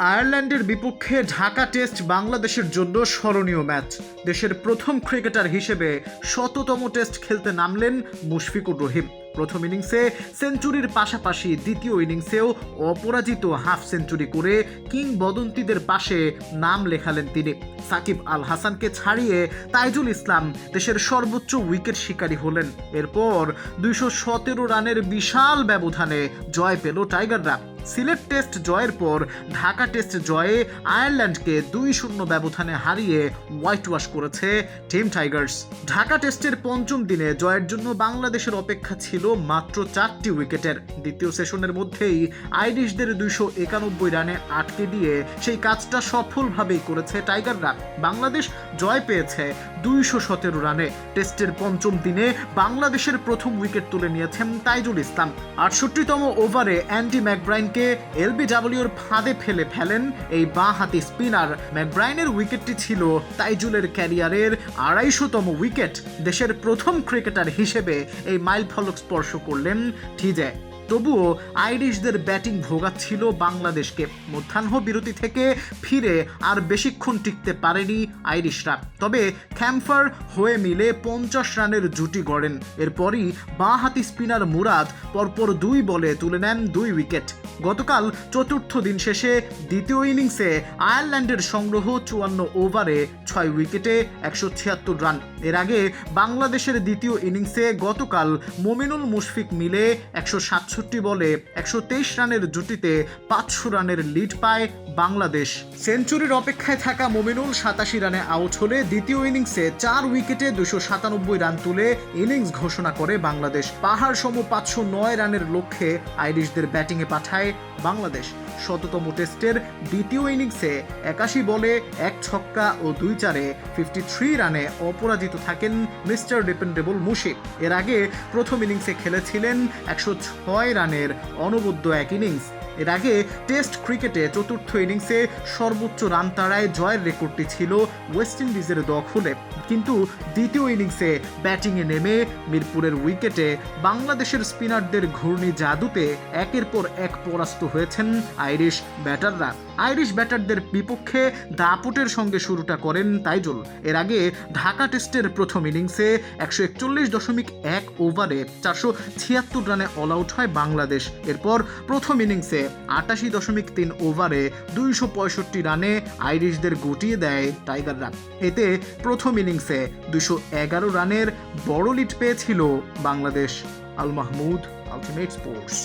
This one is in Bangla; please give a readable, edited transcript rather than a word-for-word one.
আয়ারল্যান্ডের বিপক্ষে ঢাকা টেস্ট বাংলাদেশের জন্য স্মরণীয় ম্যাচ। দেশের প্রথম ক্রিকেটার হিসেবে ১০০তম টেস্ট খেলতে নামলেন মুশফিকুর রহিম। প্রথম ইনিংসে সেঞ্চুরির পাশাপাশি দ্বিতীয় ইনিংসেও অপরাজিত হাফ সেঞ্চুরি করে কিংবদন্তিদের পাশে নাম লেখালেন তিনি। সাকিব আল হাসানকে ছাড়িয়ে তাইজুল ইসলাম দেশের সর্বোচ্চ উইকেট শিকারী হলেন। এরপর ২১৭ রানের বিশাল ব্যবধানে জয় পেল টাইগাররা। সিলেট টেস্ট জয়ের পর ঢাকা টেস্ট জয়ে আয়ারল্যান্ডকে ২-০ ব্যবধানে হারিয়ে হোয়াইট ওয়াশ করেছে টিম টাইগার্স। ঢাকা টেস্টের পঞ্চম দিনে জয়ের জন্য বাংলাদেশের অপেক্ষা ছিল মাত্র ৪টি উইকেটের। দ্বিতীয় সেশনের মধ্যেই আইরিশদের ২৯১ রানে আটকে দিয়ে সেই কাজটা সফলভাবেই করেছে টাইগাররা। বাংলাদেশ জয় পেয়েছে ২১৭ রানে। টেস্টের পঞ্চম দিনে বাংলাদেশের প্রথম উইকেট তুলে নিয়েছেন তাইজুল ইসলাম। ৬৮তম ওভারে অ্যান্ডি ম্যাকব্রাইনকে এলবিডব্লিউর ফাঁদে ফেলেন এই বাঁ-হাতি স্পিনার। ম্যাকব্রাইনের উইকেটটি ছিল তাইজুলের ক্যারিয়ারের ২৫০তম উইকেট। দেশের প্রথম ক্রিকেটার হিসেবে এই মাইলফলক স্পর্শ করলেন ঠিজে। তবুও আইরিশদের ব্যাটিং ভোগাচ্ছিল বাংলাদেশকে। মধ্যাহ্ন বিরতি থেকে ফিরে আর বেশিক্ষণ টিকতে পারেনি আইরিশরা। তবে খ্যাম্পার হয়ে মিলে ৫০ রানের জুটি গড়েন। এরপরই বাঁ-হাতি স্পিনার মুরাদ পরপর ২ বলে তুলে নেন ২ উইকেট। গতকাল চতুর্থ দিন শেষে দ্বিতীয় ইনিংসে আয়ারল্যান্ডের সংগ্রহ ৫৪ ওভারে ৬ উইকেটে ১৭৬ রান। এর আগে বাংলাদেশের দ্বিতীয় ইনিংসে গতকাল মোমিনুল মুশফিক মিলে ১৬৭ বলে ১২৩ রানের জুটিতে ৫০০ রানের লিড পায় বাংলাদেশ। সেঞ্চুরির অপেক্ষায় থাকা মোমিনুল ৮৭ রানে আউট হলে দ্বিতীয় ইনিংসে ৪ উইকেটে ২৯৭ রান তুলে ইনিংস ঘোষণা করে বাংলাদেশ। পাহাড় সম ৫০৯ রানের লক্ষ্যে আইরিশদের ব্যাটিংয়ে পাঠায় বাংলাদেশ। ১০০তম টেস্টের দ্বিতীয় ইনিংসে ৮১ বলে ১ ছক্কা ও ২ চারে 53 রানে অপরাজিত থাকেন মিস্টার ডিপেন্ডেবল মুশফিক। এর আগে প্রথম ইনিংসে খেলেছিলেন ১০৬ রানের অনবদ্য এক ইনিংস। এর আগে টেস্ট ক্রিকেটে চতুর্থ ইনিংসে সর্বোচ্চ রান তাড়ায় জয়ের রেকর্ডটি ছিল ওয়েস্ট ইন্ডিজের দখলে। কিন্তু দ্বিতীয় ইনিংসে ব্যাটিংয়ে নেমে মিরপুরের উইকেটে বাংলাদেশের স্পিনারদের ঘূর্ণি জাদুতে একের পর এক পরাস্ত হয়েছেন আইরিশ ব্যাটাররা। আইরিশ ব্যাটারদের বিপক্ষে দাপটের সঙ্গে শুরুটা করেন তাইজুল। এর আগে ঢাকা টেস্টের প্রথম ইনিংসে ১৪১.১ ওভারে ৪৭৬ রানে অল আউট হয় বাংলাদেশ। এরপর প্রথম ইনিংসে ৮৮.৩ ওভারে ২৬৫ রানে আইরিশদের গুটিয়ে দেয় টাইগাররা। এতে প্রথম ইনিংসে ২১১ রানের বড় লিড পেয়েছিল বাংলাদেশ। Al Mahmud, ultimate sports.